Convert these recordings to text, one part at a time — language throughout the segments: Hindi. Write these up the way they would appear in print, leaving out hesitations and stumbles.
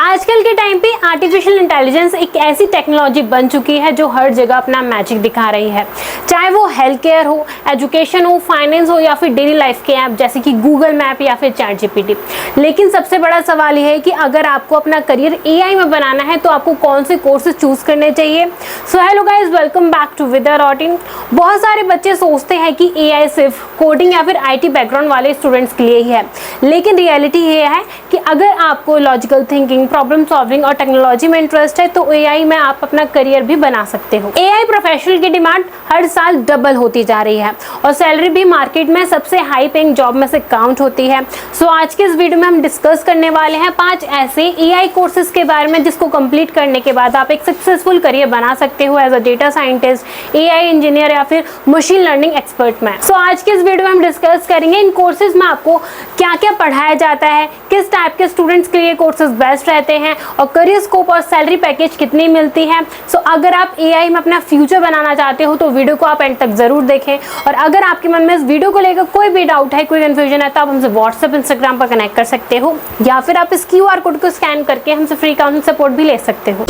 आजकल के टाइम पे आर्टिफिशियल इंटेलिजेंस एक ऐसी टेक्नोलॉजी बन चुकी है जो हर जगह अपना मैजिक दिखा रही है, चाहे वो हेल्थ केयर हो, एजुकेशन हो, फाइनेंस हो या फिर डेली लाइफ के ऐप जैसे कि गूगल मैप या फिर चैट जीपीटी। लेकिन सबसे बड़ा सवाल यह है कि अगर आपको अपना करियर एआई में बनाना है तो आपको कौन से कोर्सेज चूज करने चाहिए। So hello guys, welcome back to with routine. बहुत सारे बच्चे सोचते हैं कि एआई सिर्फ कोडिंग या फिर आईटी बैकग्राउंड वाले स्टूडेंट्स के लिए ही है, लेकिन रियलिटी ये है कि अगर आपको लॉजिकल थिंकिंग, प्रॉब्लम सॉल्विंग और टेक्नोलॉजी में इंटरेस्ट है तो एआई में आप अपना करियर भी बना सकते हो। एआई प्रोफेशनल की डिमांड हर साल डबल होती जा रही है और सैलरी भी मार्केट में सबसे हाई पेइंग जॉब में से काउंट होती है। सो आज के इस वीडियो में हम डिस्कस करने वाले हैं 5 ऐसे एआई कोर्सेज के बारे में जिसको कंप्लीट करने के बाद आप एक सक्सेसफुल करियर बना सकते हो as a data scientist, AI engineer या फिर मशीन लर्निंग एक्सपर्ट में। सो आज के इस वीडियो में हम डिस्कस करेंगे इन कोर्सेज में आपको क्या क्या पढ़ाया जाता है, किस टाइप के स्टूडेंट्स के लिए कोर्सेज बेस्ट रहते हैं और करियर स्कोप और सैलरी पैकेज कितनी मिलती है। सो अगर आप एआई में अपना फ्यूचर बनाना चाहते हो तो वीडियो को आप एंड तक जरूर देखें। और अगर आपके मन में इस वीडियो को लेकर कोई भी डाउट है, कोई कंफ्यूजन है तो आप हमसे व्हाट्सएप, इंस्टाग्राम पर कनेक्ट कर सकते हो या फिर आप इस QR कोड को स्कैन करके हमसे फ्री काउंसलिंग सपोर्ट भी ले सकते हो।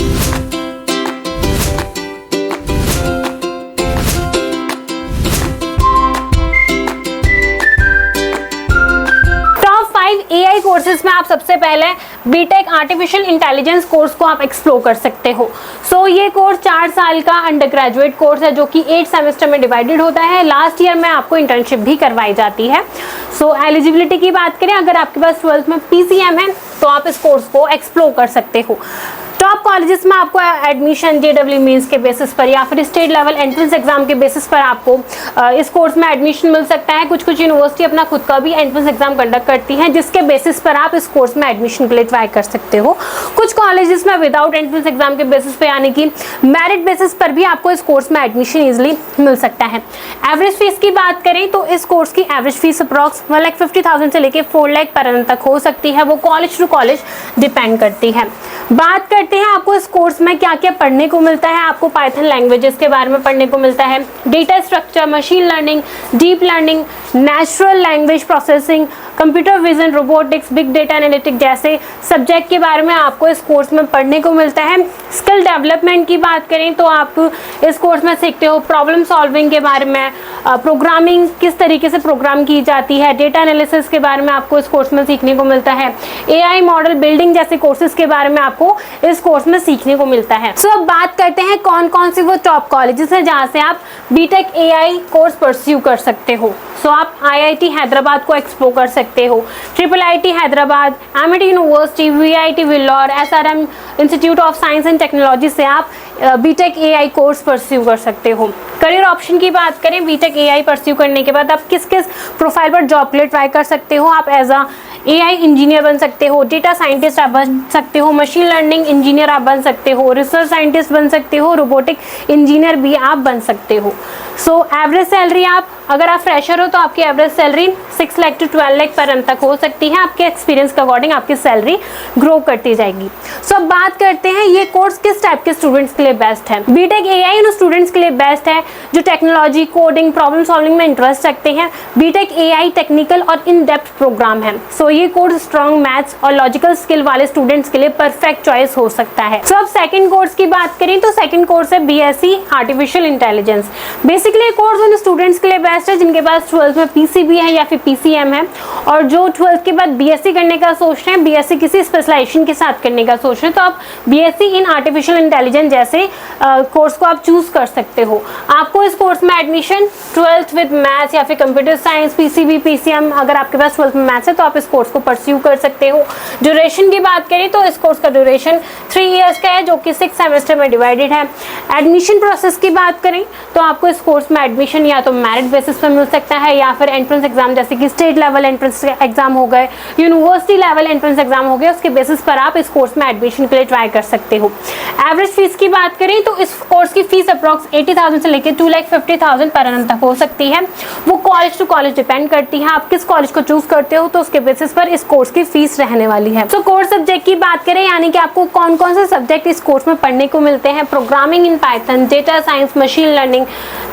एआई कोर्सेज में आप सबसे पहले बीटेक आर्टिफिशियल इंटेलिजेंस कोर्स को आप एक्सप्लोर कर सकते हो। सो ये कोर्स 4 साल का अंडर ग्रेजुएट कोर्स है जो कि 8 सेमेस्टर में डिवाइडेड होता है। लास्ट ईयर में आपको इंटर्नशिप भी करवाई जाती है। सो एलिजिबिलिटी की बात करें, अगर आपके पास 12th में PCM है तो आप इस कोर्स को एक्सप्लोर कर सकते हो। टॉप कॉलेजेस में आपको एडमिशन JEE मेंस के बेसिस पर या फिर स्टेट लेवल एंट्रेंस एग्जाम के बेसिस पर आपको इस कोर्स में एडमिशन मिल सकता है। कुछ यूनिवर्सिटी अपना खुद का भी एंट्रेंस एग्जाम कंडक्ट करती हैं जिसके बेसिस पर आप इस कोर्स में एडमिशन के लिए ट्राई कर सकते हो। कुछ कॉलेजेस में विदाउट एंट्रेंस एग्जाम के बेसिस पे यानी कि मेरिट बेसिस पर भी आपको इस कोर्स में एडमिशन ईजिली मिल सकता है। एवरेज फीस की बात करें तो इस कोर्स की एवरेज फीस अप्रॉक्स 1,50,000 से लेकर 4 लाख पर annum तक हो सकती है। वो कॉलेज टू कॉलेज डिपेंड करती है। बात करते हैं आपको इस कोर्स में क्या क्या पढ़ने को मिलता है। आपको पाइथन लैंग्वेजेस के बारे में पढ़ने को मिलता है, data structure, machine learning, deep learning, natural language processing, computer vision, robotics, big data analytics जैसे सब्जेक्ट के बारे में आपको इस कोर्स में पढ़ने को मिलता है। स्किल डेवलपमेंट की बात करें तो आप इस कोर्स में सीखते हो प्रॉब्लम सॉल्विंग के बारे में, प्रोग्रामिंग किस तरीके से प्रोग्राम की जाती है, डेटा एनालिसिस के बारे में आपको इस कोर्स में सीखने को मिलता है, एआई मॉडल बिल्डिंग जैसे कोर्सेज के बारे में आपको इस कोर्स में सीखने को मिलता है। सो अब बात करते हैं कौन कौन सी वो टॉप कॉलेजेस हैं जहाँ से आप बीटेक एआई कोर्स परस्यू कर सकते हो। सो आप IIT हैदराबाद को एक्सप्लोर कर सकते हो, IIIT Hyderabad, Amity university, VIT Vellore, SRM institute of science and technology से आप बीटेक एआई कोर्स परस्यू कर सकते हो। करियर ऑप्शन की बात करें, बीटेक एआई परस्यू करने के बाद आप किस किस प्रोफाइल पर जॉब के लिए ट्राई कर सकते हो। आप एज अ एआई इंजीनियर बन सकते हो, डेटा साइंटिस्ट आप बन सकते हो, मशीन लर्निंग इंजीनियर आप बन सकते हो, रिसर्च साइंटिस्ट बन सकते हो, रोबोटिक इंजीनियर भी आप बन सकते हो। सो एवरेज सैलरी आप अगर आप फ्रेशर हो तो आपकी average salary 6 lakh to 12 lakh per annum तक हो सकती है। आपके एक्सपीरियंस के अकॉर्डिंग आपकी सैलरी ग्रो करती जाएगी। सो अब बात करते हैं ये कोर्स किस टाइप के स्टूडेंट्स के लिए बेस्ट है। बीटेक एआई उन स्टूडेंट्स के लिए बेस्ट है जो टेक्नोलॉजी, कोडिंग, प्रॉब्लम सॉल्विंग में इंटरेस्ट रखते हैं। बीटेक एआई टेक्निकल और इन डेप्थ प्रोग्राम है। सो ये कोर्स स्ट्रॉन्ग मैथ्स और लॉजिकल स्किल वाले स्टूडेंट्स के लिए परफेक्ट चॉइस हो सकता है। सो अब सेकंड कोर्स की बात करें तो सेकंड कोर्स है BSc artificial intelligence. Basically course उन स्टूडेंट्स के लिए बेस्ट है जिनके पास 12th में PCB है या फिर PCM है और जो 12th के बाद BSc करने का सोच रहे हैं, BSc किसी स्पेशलाइजेशन के साथ करने का सोच रहे हैं तो आप BSc इन आर्टिफिशियल इंटेलिजेंस जैसे कोर्स को आप चूज कर सकते हो। आपको इस कोर्स में एडमिशन 12th विद मैथ्स या फिर कंप्यूटर साइंस, PCB, PCM अगर आपके पास 12th में मैथ्स है तो आप इस कोर्स को परस्यू कर सकते हो। ड्यूरेशन की बात करें तो इस कोर्स का ड्यूरेशन 3 इयर्स का है जो कि 6 सेमेस्टर में डिवाइडेड है। एडमिशन प्रोसेस की बात करें तो आपको इस कोर्स में एडमिशन या तो मेरिट बेसिस पर मिल सकता है या फिर एंट्रेंस एग्जाम जैसे कि स्टेट लेवल एंट्रेंस एग्जाम हो गए, यूनिवर्सिटी लेवल एंट्रेंस एग्जाम हो गए, उसके बेसिस पर आप इस कोर्स में एडमिशन के लिए ट्राई कर सकते हो। एवरेज फीस की बात करें तो इस कोर्स की फीस अप्रॉक्स 80,000 से लेकर 2,50,000 पर annum तक हो सकती है। वो कॉलेज टू कॉलेज डिपेंड करती है। आप किस कॉलेज को चूज करते हो तो उसके बेसिस पर इस कोर्स की फीस रहने वाली है। तो कोर्स सब्जेक्ट की बात करें यानी कि आपको कौन कौन से सब्जेक्ट इस कोर्स में पढ़ने को मिलते हैं? Programming in Python, data science, machine learning,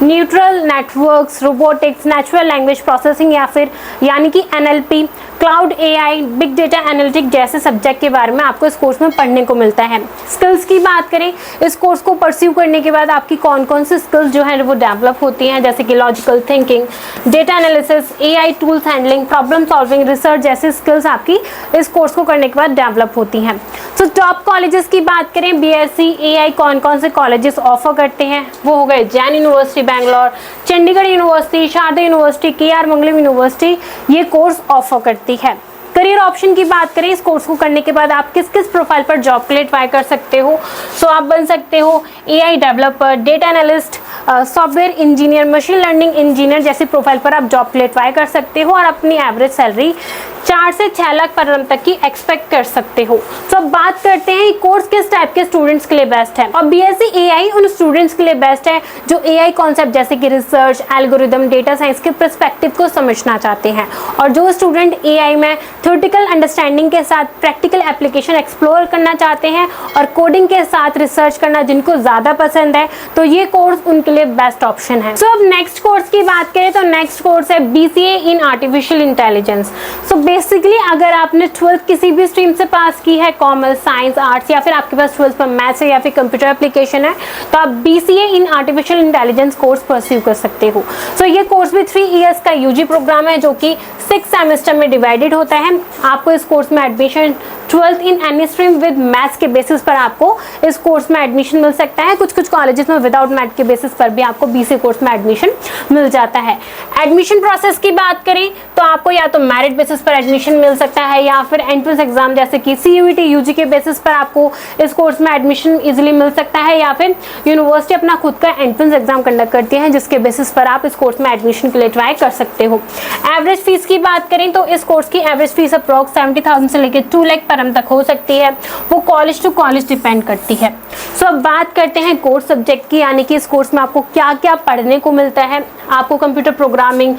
neural networks, robotics, natural language processing या फिर यानी कि NLP, cloud AI, big data analytic जैसे सब्जेक्ट के बारे में आपको इस कोर्स में पढ़ने को मिलता है। स्किल्स की बात करें, इस कोर्स को परस्यू करने के बाद आपकी कौन कौन सी स्किल्स जो है वो डेवलप होती हैं, जैसे कि logical thinking, data analysis, AI tools handling, problem solving, research जैसी स्किल्स आपकी इस कोर्स को करने के बाद डेवलप होती हैं। तो टॉप कॉलेजेस की बात करें, BSc AI कौन कौन से कॉलेजेस ऑफर करते हैं, वो हो गए Jain university Bangalore, Chandigarh university, Sharda university, KR Mangalam university ये कोर्स ऑफर करती है। करियर ऑप्शन की बात करें, इस कोर्स को करने के बाद आप किस किस प्रोफाइल पर जॉब के लिए ट्राई कर सकते हो? सो आप बन सकते हो AI developer, data analyst, software engineer, machine learning engineer जैसी प्रोफाइल पर आप जॉब के लिए ट्राई कर सकते हो और अपनी एवरेज सैलरी 4 से 6 लाख पर annum तक की एक्सपेक्ट कर सकते हो। तो अब बात करते हैं कोर्स किस टाइप के स्टूडेंट्स के लिए बेस्ट है। और BSc AI उन स्टूडेंट्स के लिए बेस्ट है जो AI कॉन्सेप्ट जैसे कि रिसर्च, एल्गोरिदम, डेटा साइंस के पर्सपेक्टिव को समझना चाहते हैं और जो स्टूडेंट AI में थ्योरेटिकल अंडरस्टैंडिंग के साथ प्रैक्टिकल एप्लीकेशन एक्सप्लोर करना चाहते हैं और कोडिंग के साथ रिसर्च करना जिनको ज़्यादा पसंद है, तो ये कोर्स उनके लिए बेस्ट ऑप्शन है। सो अब नेक्स्ट कोर्स की बात करें तो नेक्स्ट कोर्स है BCA in artificial intelligence. So basically अगर आपने 12th किसी भी स्ट्रीम से पास की है, कॉमर्स, साइंस, आर्ट्स या फिर आपके पास 12th पर मैथ्स है या फिर कंप्यूटर एप्लीकेशन है, तो आप BCA in artificial intelligence course pursue कर सकते हो। सो ये कोर्स भी 3 इयर्स का UG प्रोग्राम है जो कि 6 सेमेस्टर में डिवाइडेड होता है। आपको इस कोर्स में admission 12th in any stream with maths के बेसिस पर आपको इस कोर्स में एडमिशन मिल सकता है। कुछ कुछ कॉलेजेस में विदाउट मैथ के बेसिस पर भी आपको BCA कोर्स में एडमिशन मिल जाता है। एडमिशन प्रोसेस की बात करें तो आपको या तो मेरिट बेसिस पर एडमिशन मिल सकता है या फिर एंट्रेंस एग्जाम जैसे कि CUET UG के बेसिस पर आपको इस कोर्स में एडमिशन इजीली मिल सकता है या फिर यूनिवर्सिटी अपना खुद का एंट्रेंस एग्जाम कंडक्ट करती है जिसके बेसिस पर आप इस कोर्स में एडमिशन के लिए ट्राई कर सकते हो। एवरेज फीस की बात करें तो इस कोर्स की एवरेज फीस अप्रॉक्स 70,000 से लेकर 2 लाख पर annum तक हो सकती है, वो कॉलेज टू कॉलेज डिपेंड करती है। सो अब बात करते हैं कोर्स सब्जेक्ट की, यानी कि इस कोर्स में आपको क्या क्या पढ़ने को मिलता है। आपको कंप्यूटर प्रोग्रामिंग,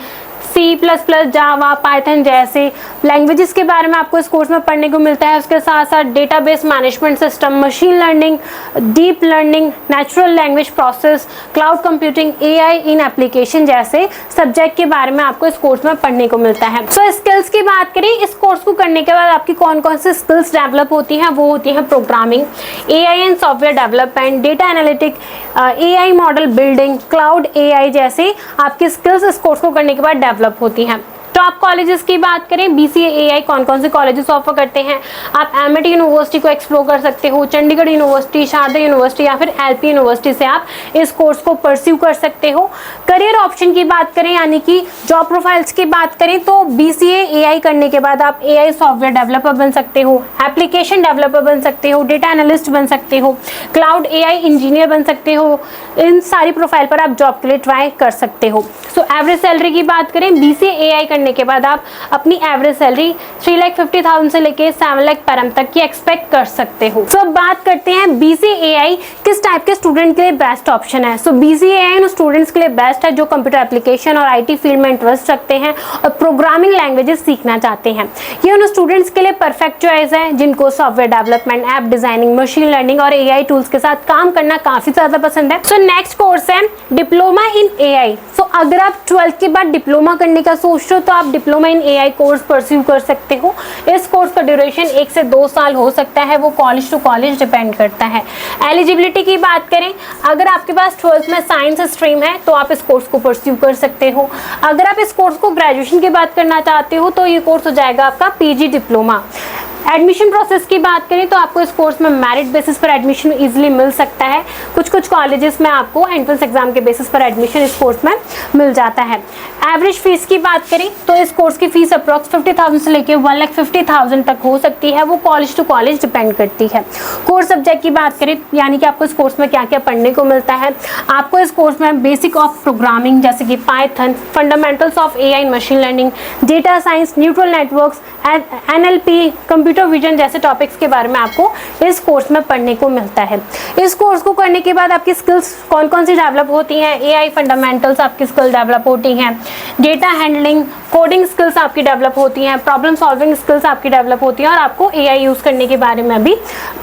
C++, जावा, पाइथन जैसे लैंग्वेजेस के बारे में आपको इस कोर्स में पढ़ने को मिलता है। उसके साथ साथ database management system, machine learning, deep learning, natural language process, cloud computing, AI इन एप्लीकेशन जैसे सब्जेक्ट के बारे में आपको इस कोर्स में पढ़ने को मिलता है। सो स्किल्स की बात करें, इस कोर्स को करने के बाद आपकी कौन कौन सी स्किल्स डेवलप होती हैं, वो होती हैं programming, AI and software development, data analytic, AI model building, cloud AI जैसे आपकी स्किल्स इस कोर्स को करने के बाद डेवलप होती हैं। टॉप कॉलेजेस की बात करें, BCA AI कौन कौन से कॉलेजेस ऑफर करते हैं। आप MIT यूनिवर्सिटी को एक्सप्लोर कर सकते हो, चंडीगढ़ यूनिवर्सिटी, शारदा यूनिवर्सिटी या फिर LP यूनिवर्सिटी से आप इस कोर्स को परस्यू कर सकते हो। करियर ऑप्शन की बात करें यानी कि जॉब प्रोफाइल्स की बात करें तो BCA AI करने के बाद आप AI सॉफ्टवेयर डेवलपर बन सकते हो, एप्लीकेशन डेवलपर बन सकते हो, डेटा एनालिस्ट बन सकते हो, क्लाउड AI इंजीनियर बन सकते हो। इन सारी प्रोफाइल पर आप जॉब के लिए ट्राई कर सकते हो। सो एवरेज सैलरी की बात करें, BCA AI करने के बाद आप अपनी एवरेज सैलरी 3,50,000 से लेके 7 लाख पर annum तक की एक्सपेक्ट कर सकते हो। सो अब बात करते हैं BCA AI किस टाइप के स्टूडेंट के लिए बेस्ट ऑप्शन है। सो BCA AI उन स्टूडेंट्स के लिए बेस्ट है जो कंप्यूटर एप्लीकेशन और IT फील्ड में इंटरेस्ट रखते हैं और प्रोग्रामिंग लैंग्वेजेस सीखना चाहते हैं। ये उन स्टूडेंट्स के लिए परफेक्ट चॉइस है जिनको software development, app designing, machine learning और AI टूल्स के साथ काम करना काफी ज्यादा पसंद है। सो नेक्स्ट कोर्स है डिप्लोमा इन AI। सो अगर आप 12th के बाद डिप्लोमा करने का सोच रहे हो तो आप diploma in AI course pursue कर सकते हो। इस कोर्स का ड्यूरेशन 1 से 2 साल हो सकता है, वो कॉलेज टू कॉलेज डिपेंड करता है। एलिजिबिलिटी की बात करें, अगर आपके पास 12th में साइंस स्ट्रीम है तो आप इस कोर्स को परस्यू कर सकते हो। अगर आप इस कोर्स को ग्रेजुएशन के बाद करना चाहते हो तो ये कोर्स हो जाएगा आपका PG डिप्लोमा। एडमिशन प्रोसेस की बात करें तो आपको इस कोर्स में मेरिट बेसिस पर एडमिशन इजीली मिल सकता है। कुछ कुछ कॉलेजेस में आपको एंट्रेंस एग्जाम के बेसिस पर एडमिशन इस कोर्स में मिल जाता है। एवरेज फीस की बात करें तो इस कोर्स की फीस अप्रॉक्स 50,000 से लेकर 1,50,000 तक हो सकती है, वो कॉलेज टू कॉलेज डिपेंड करती है। कोर्स सब्जेक्ट की बात करें यानी कि आपको इस कोर्स में क्या क्या पढ़ने को मिलता है। आपको इस कोर्स में बेसिक ऑफ प्रोग्रामिंग जैसे कि Python, fundamentals of AI and machine learning, data science, neural networks, NLP, computer computer vision जैसे टॉपिक्स के बारे में आपको इस कोर्स में पढ़ने को मिलता है। इस कोर्स को करने के बाद आपकी स्किल्स कौन कौन सी डेवलप होती हैं, AI फंडामेंटल्स आपकी स्किल डेवलप होती हैं, डेटा हैंडलिंग, कोडिंग स्किल्स आपकी डेवलप होती हैं, प्रॉब्लम सॉल्विंग स्किल्स आपकी डेवलप होती हैं और आपको AI यूज़ करने के बारे में भी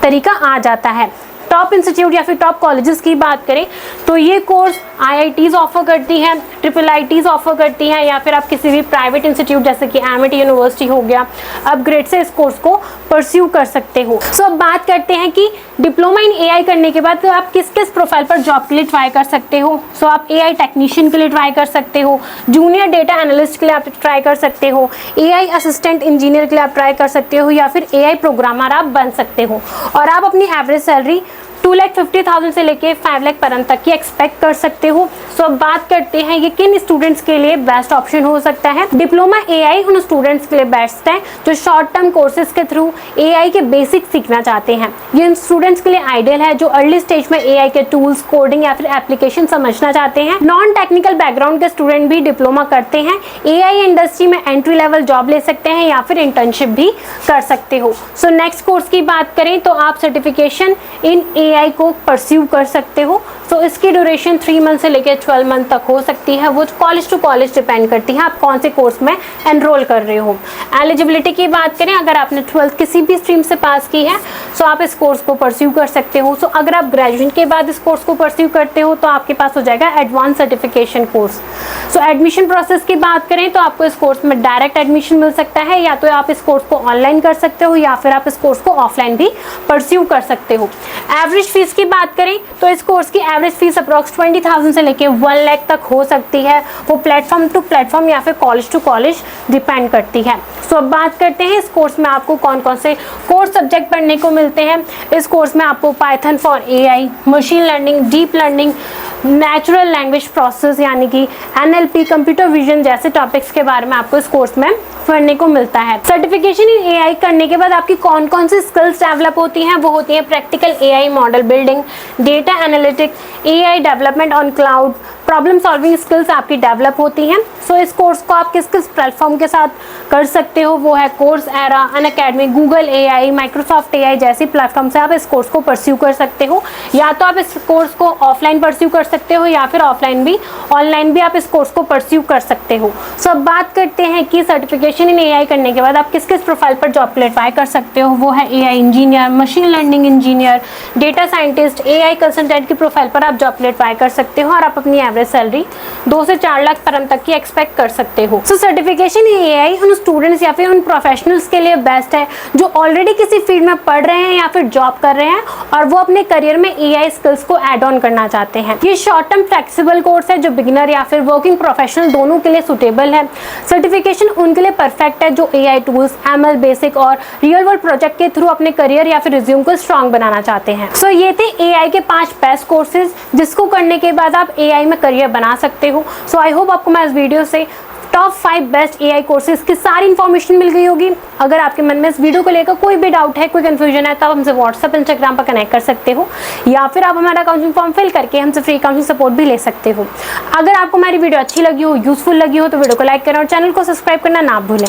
तरीका आ जाता है। टॉप इंस्टीट्यूट या फिर टॉप कॉलेजेस की बात करें तो ये कोर्स IITs ऑफर करती हैं, IIITs ऑफर करती हैं, या फिर आप किसी भी प्राइवेट इंस्टीट्यूट जैसे कि एमिटी यूनिवर्सिटी हो गया, अपग्रेड से इस कोर्स को परस्यू कर सकते हो। सो अब बात करते हैं कि डिप्लोमा इन AI करने के बाद तो आप किस किस प्रोफाइल पर जॉब के लिए ट्राई कर सकते हो। सो आप AI टेक्नीशियन के लिए ट्राई कर सकते हो, जूनियर डेटा एनालिस्ट के लिए आप ट्राई कर सकते हो, AI असिस्टेंट इंजीनियर के लिए आप ट्राई कर सकते हो, या फिर AI प्रोग्रामर आप बन सकते हो। और आप अपनी एवरेज सैलरी 2,50,000 से लेके 5 लाख पर तक की एक्सपेक्ट कर सकते हो। सो अब बात करते हैं ये किन स्टूडेंट्स के लिए बेस्ट ऑप्शन हो सकता है। डिप्लोमा AI उन स्टूडेंट्स के लिए बेस्ट है जो शॉर्ट टर्म कोर्सेज के थ्रू AI के बेसिक सीखना चाहते हैं। ये उन स्टूडेंट्स के लिए आइडियल है जो अर्ली स्टेज में AI के टूल्स, कोडिंग या फिर एप्लीकेशन समझना चाहते हैं। नॉन टेक्निकल बैकग्राउंड के स्टूडेंट भी डिप्लोमा करते हैं, AI इंडस्ट्री में एंट्री लेवल जॉब ले सकते हैं या फिर इंटर्नशिप भी कर सकते हो। सो नेक्स्ट कोर्स की बात करें तो आप सर्टिफिकेशन इन AI को परस्यू कर सकते हो। सो इसकी ड्यूरेशन 3 मंथ से लेकर 12 मंथ तक हो सकती है, वो कॉलेज टू कॉलेज डिपेंड करती है आप कौन से कोर्स में एनरोल कर रहे हो। एलिजिबिलिटी की बात करें, अगर आपने 12th किसी भी स्ट्रीम से पास की है सो आप इस कोर्स को परस्यू कर सकते हो। सो अगर आप ग्रेजुएशन के बाद इस कोर्स को परस्यू करते हो तो आपके पास हो जाएगा एडवांस सर्टिफिकेशन कोर्स। सो एडमिशन प्रोसेस की बात करें तो आपको इस कोर्स में डायरेक्ट एडमिशन मिल सकता है, या तो आप इस कोर्स को ऑनलाइन कर सकते हो या फिर आप इस कोर्स को ऑफलाइन भी परस्यू कर सकते हो। एवरेज फीस की बात करें तो इस कोर्स की एवरेज फीस अप्रॉक्स 20,000 से लेके 1 लाख तक हो सकती है, वो प्लेटफॉर्म टू प्लेटफॉर्म या फिर कॉलेज टू कॉलेज डिपेंड करती है। सो अब बात करते हैं इस कोर्स में आपको कौन कौन से कोर्स सब्जेक्ट पढ़ने को मिलते हैं। इस कोर्स में आपको Python for AI, machine learning, deep learning, natural language process यानी कि NLP, कंप्यूटर विजन जैसे टॉपिक्स के बारे में आपको इस कोर्स में पढ़ने को मिलता है। सर्टिफिकेशन इन AI करने के बाद आपकी कौन कौन सी स्किल्स डेवलप होती हैं, वो होती है practical AI model building, data analytics, AI development on cloud, problem solving skills आपकी डेवलप होती हैं। सो इस कोर्स को आप किस किस प्लेटफॉर्म के साथ कर सकते हो, वो है Coursera, Unacademy, Google AI, Microsoft AI जैसी प्लेटफॉर्म से आप इस कोर्स को परस्यू कर सकते हो। या तो आप इस कोर्स को ऑफलाइन परस्यू कर सकते हो या फिर ऑनलाइन भी आप इस कोर्स को परस्यू कर सकते हो। सो अब बात करते हैं कि सर्टिफिकेशन इन AI करने के बाद आप किस किस प्रोफाइल पर जॉब के लिए ट्राई कर सकते हो। वो है AI engineer, machine learning engineer, data scientist, AI consultant की प्रोफाइल पर आप जॉब के लिए ट्राई कर सकते हो और आप अपनी एवरेज सैलरी 2 से 4 लाख पर तक की एक्सपेक्ट कर सकते हो। सो सर्टिफिकेशन इन AI उन स्टूडेंट्स या फिर उन प्रोफेशनल्स के लिए बेस्ट है जो ऑलरेडी किसी फील्ड में पढ़ रहे हैं या फिर जॉब कर रहे हैं और वो अपने करियर में AI स्किल्स को ऐड ऑन करना चाहते हैं। ये शॉर्ट टर्म फ्लेक्सिबल कोर्स है जो बिगिनर या फिर वर्किंग प्रोफेशनल दोनों के लिए सुटेबल है। सर्टिफिकेशन उनके लिए परफेक्ट है जो AI टूल्स, ML बेसिक और रियल वर्ल्ड प्रोजेक्ट के थ्रू अपने करियर या फिर रिज्यूम को स्ट्रॉन्ग बनाना चाहते हैं। सो ये थे AI के 5 बेस्ट कोर्सेज जिसको करने के बाद आप AI में करियर बना सकते हो। सो आई होप आपको मैं इस वीडियो से टॉप 5 बेस्ट AI कोर्सेज की सारी इन्फॉर्मेशन मिल गई होगी। अगर आपके मन में इस वीडियो को लेकर कोई भी डाउट है, कोई कंफ्यूजन है तो आप हमसे व्हाट्सएप, इंस्टाग्राम पर कनेक्ट कर सकते हो या फिर आप हमारा काउंसलिंग फॉर्म फिल करके हमसे फ्री काउंसलिंग सपोर्ट भी ले सकते हो। अगर आपको हमारी वीडियो अच्छी लगी हो, यूजफुल लगी हो तो वीडियो को लाइक करें और चैनल को सब्सक्राइब करना ना भूलें।